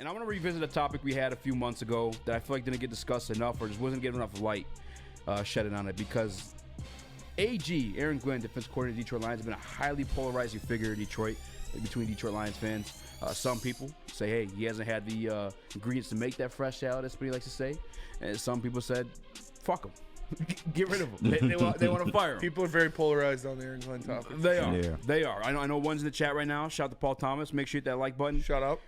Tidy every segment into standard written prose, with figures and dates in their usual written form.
And I want to revisit a topic we had a few months ago that I feel like didn't get discussed enough or just wasn't getting enough light shedded on it, because AG, Aaron Glenn, defense coordinator of Detroit Lions, has been a highly polarizing figure in Detroit, between Detroit Lions fans. Some people say, hey, he hasn't had the ingredients to make that fresh salad, that's what he likes to say. And some people said, fuck him. Get rid of him. They want to fire him. People are very polarized on the Aaron Glenn topic. They are. Yeah. They are. I know one's in the chat right now. Shout out to Paul Thomas. Make sure you hit that like button. Shout out.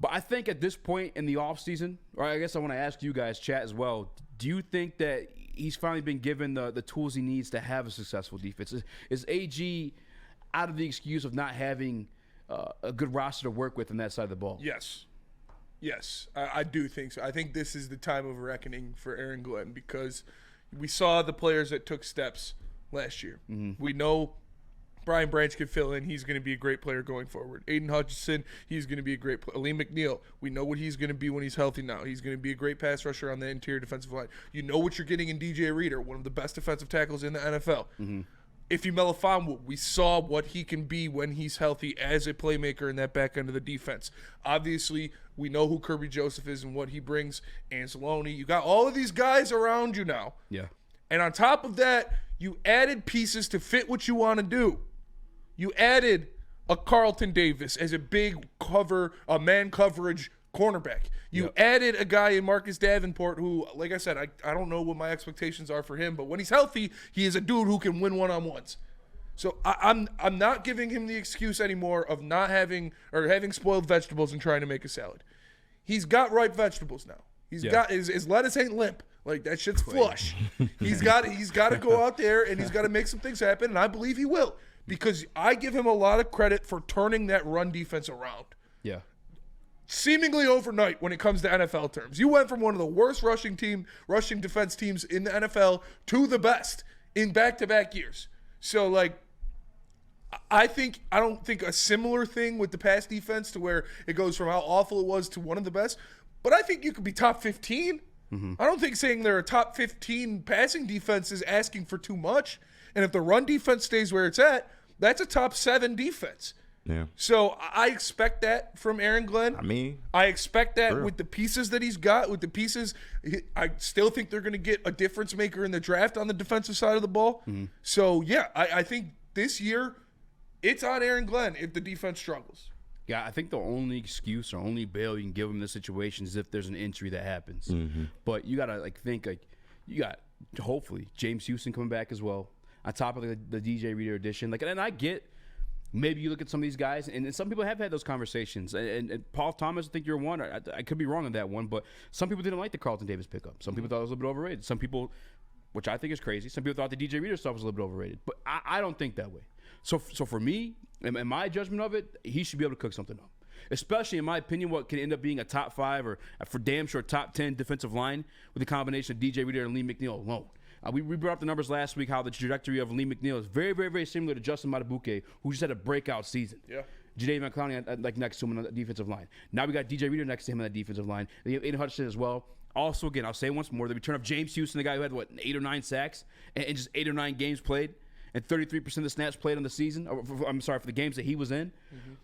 But I think at this point in the offseason, or I guess I want to ask you guys, chat as well, do you think that he's finally been given the tools he needs to have a successful defense? Is AG out of the excuse of not having a good roster to work with on that side of the ball? Yes. Yes, I do think so. I think this is the time of reckoning for Aaron Glenn, because we saw the players that took steps last year. Mm-hmm. We know Brian Branch can fill in. He's going to be a great player going forward. Aiden Hutchinson, he's going to be a great player. Lee McNeil, we know what he's going to be when he's healthy now. He's going to be a great pass rusher on the interior defensive line. You know what you're getting in DJ Reader, one of the best defensive tackles in the NFL. Mm-hmm. Ify Melifonwu, we saw what he can be when he's healthy as a playmaker in that back end of the defense. Obviously, we know who Kirby Joseph is and what he brings. Anzalone, you got all of these guys around you now. Yeah. And on top of that, you added pieces to fit what you want to do. You added a Carlton Davis as a big a man coverage cornerback. You added a guy in Marcus Davenport who, like I said, I don't know what my expectations are for him, but when he's healthy, he is a dude who can win one-on-ones. So I'm not giving him the excuse anymore of not having spoiled vegetables and trying to make a salad. He's got ripe vegetables now. He's got his lettuce ain't limp. Like, that shit's flush. He's got to go out there and he's got to make some things happen, and I believe he will, because I give him a lot of credit for turning that run defense around. Yeah. Seemingly overnight when it comes to NFL terms. You went from one of the worst rushing defense teams in the NFL to the best in back-to-back years. So, like, I don't think a similar thing with the pass defense to where it goes from how awful it was to one of the best, but I think you could be top 15. Mm-hmm. I don't think saying they're a top 15 passing defense is asking for too much. And if the run defense stays where it's at, that's a top 7 defense. Yeah. So I expect that from Aaron Glenn. I expect that with the pieces that he's got, with the pieces. I still think they're going to get a difference maker in the draft on the defensive side of the ball. Mm-hmm. So, yeah, I think this year it's on Aaron Glenn if the defense struggles. Yeah, I think the only excuse or only bail you can give him in this situation is if there's an injury that happens. Mm-hmm. But you got to think you got hopefully James Houston coming back as well on top of the DJ Reader edition. And I get maybe you look at some of these guys, and some people have had those conversations. And Paul Thomas, I think you're one. I could be wrong on that one, but some people didn't like the Carlton Davis pickup. Some people thought it was a little bit overrated. Some people, which I think is crazy, some people thought the DJ Reader stuff was a little bit overrated. But I don't think that way. So for me, and my judgment of it, he should be able to cook something up. Especially, in my opinion, what can end up being a top 5 or for damn sure top 10 defensive line with a combination of DJ Reader and Lee McNeil alone. We brought up the numbers last week, how the trajectory of Lee McNeil is very, very, very similar to Justin Matabuke, who just had a breakout season. Yeah. Jadeveon Clowney next to him on the defensive line. Now we got DJ Reader next to him on the defensive line. They have Aiden Hutchinson as well. Also, again, I'll say once more, the return of James Houston, the guy who had, 8 or 9 sacks and just 8 or 9 games played and 33% of the snaps played on the season. For the games that he was in. Mm-hmm.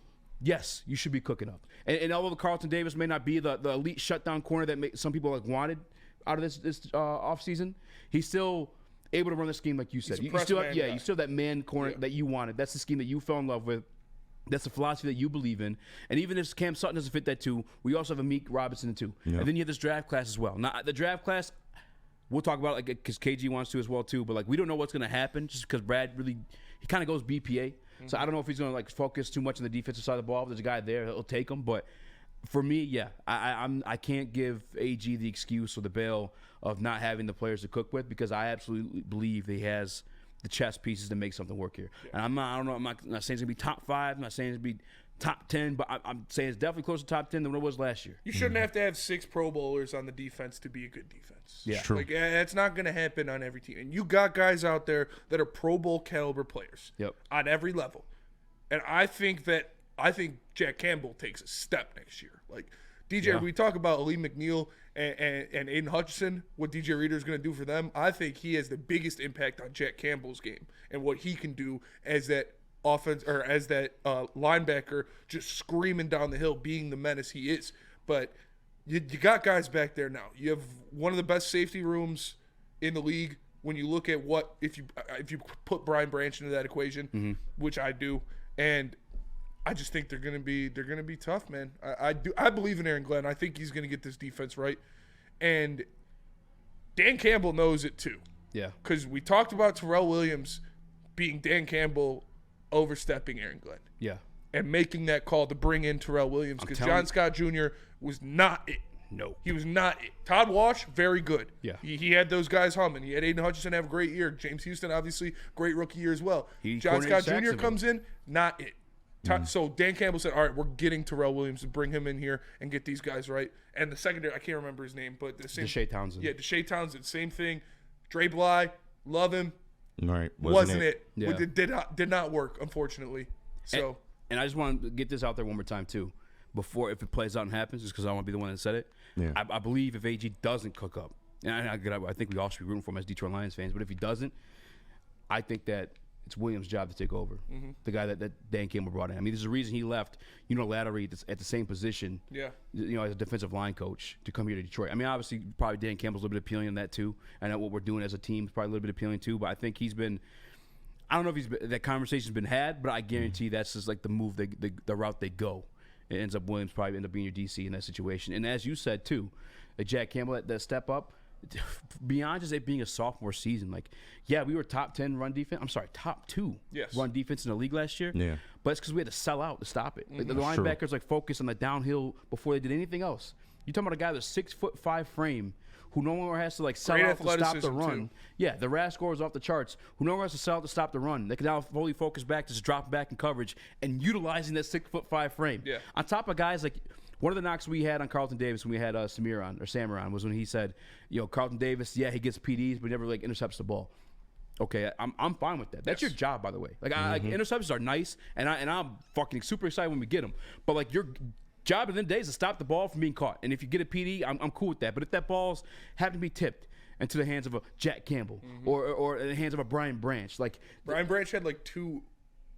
Yes, you should be cooking up. And although Carlton Davis may not be the elite shutdown corner that some people wanted out of this offseason, he's still able to run the scheme like you said. You still have that man corner that you wanted. That's the scheme that you fell in love with. That's the philosophy that you believe in. And even if Cam Sutton doesn't fit that too, we also have Amik Robinson too. Yeah. And then you have this draft class as well. Now, the draft class, we'll talk about it because KG wants to as well too, but we don't know what's going to happen just because Brad he kind of goes BPA. Mm-hmm. So I don't know if he's going to focus too much on the defensive side of the ball. If there's a guy there, he'll take him. But for me, I can't give AG the excuse or the bail of not having the players to cook with, because I absolutely believe he has the chess pieces to make something work here. Yeah. And I'm not saying it's going to be top 5. I'm not saying it's going to be top 10, but I'm saying it's definitely closer to top 10 than what it was last year. You shouldn't have to have 6 Pro Bowlers on the defense to be a good defense. Yeah. True. It's not going to happen on every team. And you got guys out there that are Pro Bowl caliber players on every level. And I think Jack Campbell takes a step next year. We talk about Lee McNeil and Aiden Hutchinson, what DJ Reader is going to do for them. I think he has the biggest impact on Jack Campbell's game and what he can do as that offense or as that linebacker, just screaming down the hill, being the menace he is. But you got guys back there now. You have one of the best safety rooms in the league. When you look at what if you put Brian Branch into that equation, which I do, and I just think they're gonna be tough, man. I believe in Aaron Glenn. I think he's gonna get this defense right, and Dan Campbell knows it too. Yeah, because we talked about Terrell Williams being Dan Campbell overstepping Aaron Glenn. Yeah, and making that call to bring in Terrell Williams because John Scott Jr. was not it. No. He was not it. Todd Walsh, very good. Yeah. He had those guys humming. He had Aiden Hutchinson have a great year. James Houston, obviously, great rookie year as well. John Scott Jr. comes in, not it. So Dan Campbell said, all right, we're getting Terrell Williams to bring him in here and get these guys right. And the secondary, I can't remember his name, but the same. Deshae Townsend. Yeah, Deshae Townsend, same thing. Dre Bly, love him. Right. Wasn't it. Yeah. It did not work, unfortunately. So. And I just want to get this out there one more time, too. Before, if it plays out and happens, just because I want to be the one that said it. Yeah. I believe if AG doesn't cook up, and I think we all should be rooting for him as Detroit Lions fans, but if he doesn't, I think that it's Williams' job to take over. The guy that Dan Campbell brought in. I mean, there's a reason he left unilaterally at the same position, as a defensive line coach to come here to Detroit. I mean, obviously, probably Dan Campbell's a little bit appealing in that, too. I know what we're doing as a team is probably a little bit appealing, too, but I think he's been – I don't know if that conversation's been had, but I guarantee that's just like the move, the route they go. It ends up Williams probably end up being your DC in that situation. And as you said, too, Jack Campbell, that step up, beyond just it being a sophomore season, we were top 10 run defense. I'm sorry, top 2 run defense in the league last year. Yeah. But it's because we had to sell out to stop it. The linebackers focused on the downhill before they did anything else. You're talking about a guy with a 6'5" frame who no longer has to sell out to stop the run. Too. Yeah, the RAS score is off the charts. Who no longer has to sell out to stop the run. They can now fully focus back, just drop back in coverage and utilizing that 6'5" frame. Yeah. On top of guys one of the knocks we had on Carlton Davis when we had Samir on was when he said, Carlton Davis, he gets PDs, but never intercepts the ball. Okay, I'm fine with that. That's your job, by the way. Interceptions are nice, and I'm fucking super excited when we get them. But your job at the end of the day is to stop the ball from being caught. And if you get a PD, I'm cool with that. But if that ball's happen to be tipped into the hands of a Jack Campbell or in the hands of a Brian Branch, Brian Branch had 2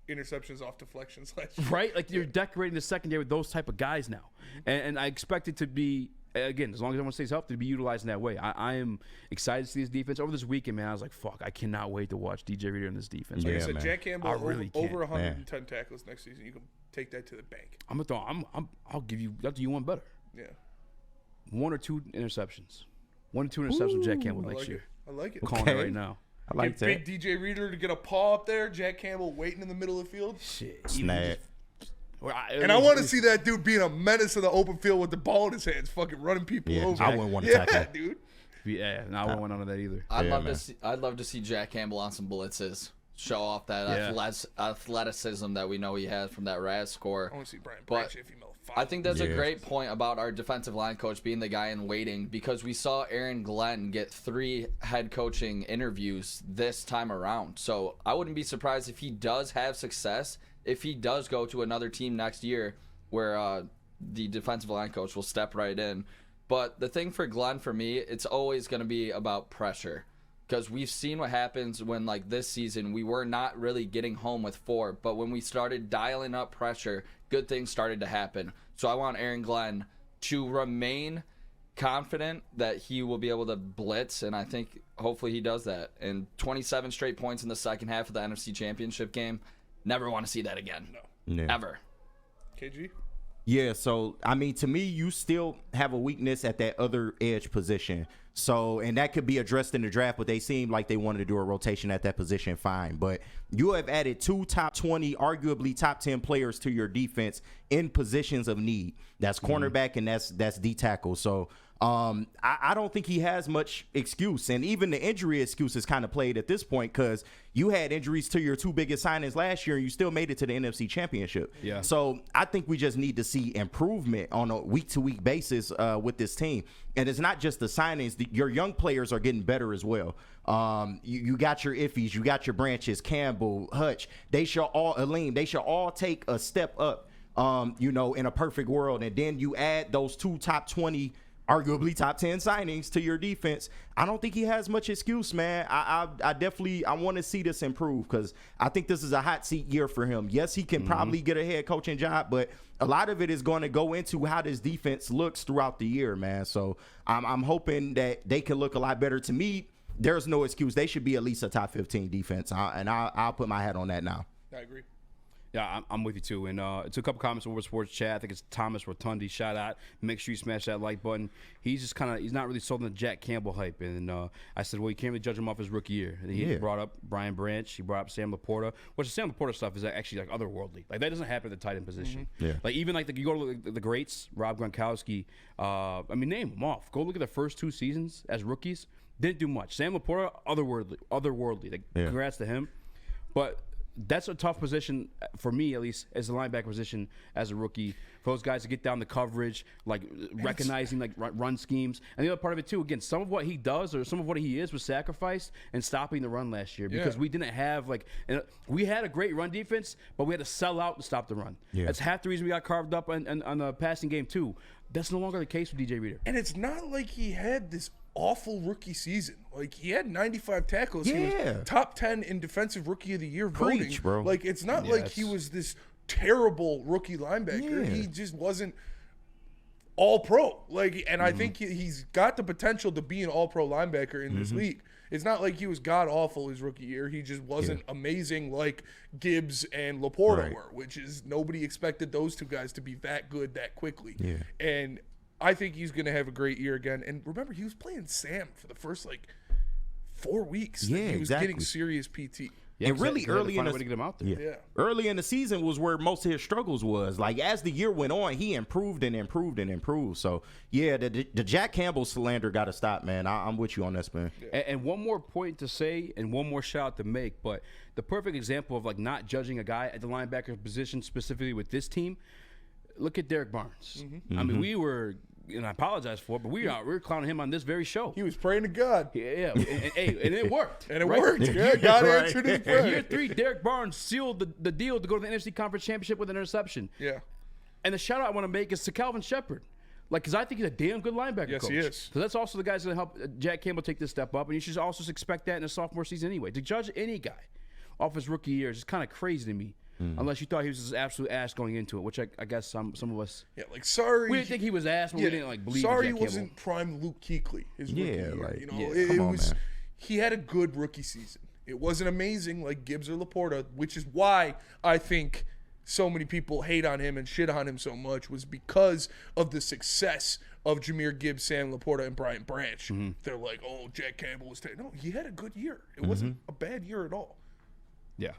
interceptions off deflections last year. Right? You're decorating the secondary with those type of guys now. And I expect it to be, again, as long as everyone stays healthy, to be utilized in that way. I am excited to see this defense. Over this weekend, man, I was like, fuck, I cannot wait to watch DJ Reader in this defense. Like I said, man. Jack Campbell really over 110 tackles next season. You can take that to the bank. I'll do you one better. Yeah. 1 or 2 interceptions. 1 or 2 interceptions with Jack Campbell next year. I like it. I'm calling it right now. I like that. Big DJ Reader to get a paw up there. Jack Campbell waiting in the middle of the field. Shit. Snap. And I want to see that dude being a menace in the open field with the ball in his hands, fucking running people over. I wouldn't want to tackle. Yeah, dude. Yeah, I wouldn't want none of that either. I'd love to see Jack Campbell on some blitzes. Show off that athleticism that we know he has from that RAS score. I want to see Brian Branch if he made 5. I think that's a great point about our defensive line coach being the guy in waiting, because we saw Aaron Glenn get 3 head coaching interviews this time around. So I wouldn't be surprised if he does have success, if he does go to another team next year where the defensive line coach will step right in. But the thing for Glenn, for me, it's always going to be about pressure. Because we've seen what happens when, this season, we were not really getting home with 4. But when we started dialing up pressure, good things started to happen. So I want Aaron Glenn to remain confident that he will be able to blitz, and I think hopefully he does that. And 27 straight points in the second half of the NFC Championship game, never want to see that again. No. Ever. KG? Yeah, so, I mean, to me, you still have a weakness at that other edge position. So, and that could be addressed in the draft, but they seem like they wanted to do a rotation at that position, fine. But you have added 2 top 20, arguably top 10 players to your defense in positions of need. That's cornerback and that's D tackle. So, I don't think he has much excuse. And even the injury excuse is kind of played at this point, because you had injuries to your 2 biggest signings last year and you still made it to the NFC Championship. Yeah. So I think we just need to see improvement on a week-to-week basis with this team. And it's not just the signings. Your young players are getting better as well. You got your Iffies, you got your Branches, Campbell, Hutch. They should all take a step up, in a perfect world. And then you add those 2 top 20 arguably top 10 signings to your defense. I don't think he has much excuse, man. I definitely want to see this improve because I think this is a hot seat year for him. Yes, he can probably get a head coaching job, but a lot of it is going to go into how this defense looks throughout the year, man. So I'm hoping that they can look a lot better. To me, there's no excuse. They should be at least a top 15 defense, and I'll put my hat on that now. I agree. Yeah, I'm with you too. And it's a couple comments over Sports Chat. I think it's Thomas Rotundi. Shout out. Make sure you smash that like button. He's just he's not really sold on the Jack Campbell hype. And I said, well, you can't really judge him off his rookie year. And he brought up Brian Branch. He brought up Sam Laporta. Which the Sam Laporta stuff is actually like otherworldly. Like that doesn't happen at the tight end position. Yeah. Like even like you go to the greats, Rob Gronkowski. I mean, name them off. Go look at the first 2 seasons as rookies. Didn't do much. Sam Laporta, otherworldly. Like, congrats to him. But that's a tough position for me, at least, as a linebacker position as a rookie. For those guys to get down the coverage, like recognizing like run schemes. And the other part of it too, again, some of what he does or some of what he is was sacrificed in stopping the run last year because we didn't have we had a great run defense, but we had to sell out to stop the run. Yeah. That's half the reason we got carved up on the passing game too. That's no longer the case with DJ Reader. And it's not like he had this awful rookie season. Like he had 95 tackles. He was top 10 in defensive rookie of the year voting. Bro. Like it's not like he was this terrible rookie linebacker. He just wasn't all pro. Like, and I think he's got the potential to be an all pro linebacker in this league. It's not like he was god awful his rookie year. He just wasn't amazing like Gibbs and Laporta were, which is nobody expected those 2 guys to be that good that quickly. Yeah. And I think he's going to have a great year again. And remember, he was playing Sam for the first 4 weeks. Yeah, he was getting serious PT. Yeah, and really early in the way to get him out there. Early in the season was where most of his struggles was. Like as the year went on, he improved and improved and improved. So yeah, the Jack Campbell slander got to stop, man. I'm with you on this, man. And one more point to say, and one more shout out to make. But the perfect example of not judging a guy at the linebacker position specifically with this team. Look at Derek Barnes. I mean, we were. And I apologize for it, but we were clowning him on this very show. He was praying to God. Yeah, and it worked. And it worked. Yeah, God answered his prayer. Year 3, Derek Barnes sealed the deal to go to the NFC Conference Championship with an interception. Yeah. And the shout out I want to make is to Calvin Shepard. Because I think he's a damn good linebacker coach. Yes, he is. So that's also the guys that help Jack Campbell take this step up, and you should also expect that in a sophomore season anyway. To judge any guy off his rookie year is just kind of crazy to me. Unless you thought he was just absolute ass going into it, which I guess some of us. Yeah, sorry. We didn't think he was ass, but we didn't believe. Sorry, he wasn't prime Luke Kuechly. His rookie year. Come on, man. He had a good rookie season. It wasn't amazing like Gibbs or Laporta, which is why I think so many people hate on him and shit on him so much was because of the success of Jahmyr Gibbs, Sam Laporta, and Brian Branch. They're like, oh, Jack Campbell was no, he had a good year. It wasn't a bad year at all. Yeah.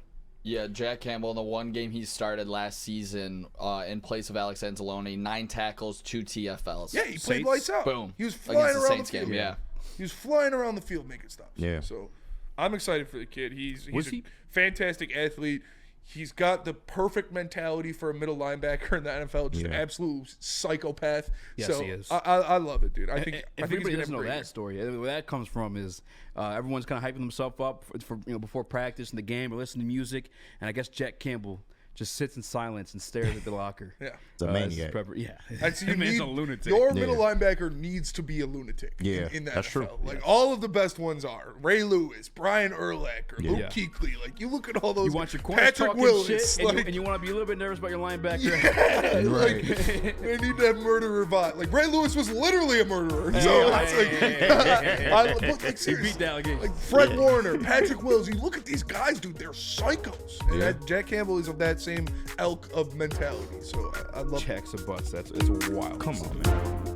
Yeah, Jack Campbell in the one game he started last season in place of Alex Anzalone, 9 tackles, 2 TFLs. Yeah, he played lights out. Boom. He was flying around the field. Game, yeah. He was flying around the field making stops. Yeah. So I'm excited for the kid. He's a fantastic athlete. He's got the perfect mentality for a middle linebacker in the NFL. Just an absolute psychopath. Yes, so he is. I love it, dude. I think everybody he's doesn't know that story. Where that comes from is everyone's kind of hyping themselves up for before practice in the game or listening to music, and I guess Jack Campbell just sits in silence and stares at the locker. Yeah. It's a maniac. That's a lunatic. Your middle linebacker needs to be a lunatic in the that's NFL. true. Like all of the best ones are. Ray Lewis, Brian Urlacher, Luke Kuechly. Like you look at all those. You want your corners Patrick talking Willis, shit, like, and you want to be a little bit nervous about your linebacker. Yeah, Right. like, they need to have murderer vibe. Like Ray Lewis was literally a murderer. So it's He beat the allegation. like Fred Warner, Patrick Willis. You look at these guys, dude. They're psychos. And Jack Campbell is of that same elk of mentality. So I love Checks a bus. It's wild. Come on, man.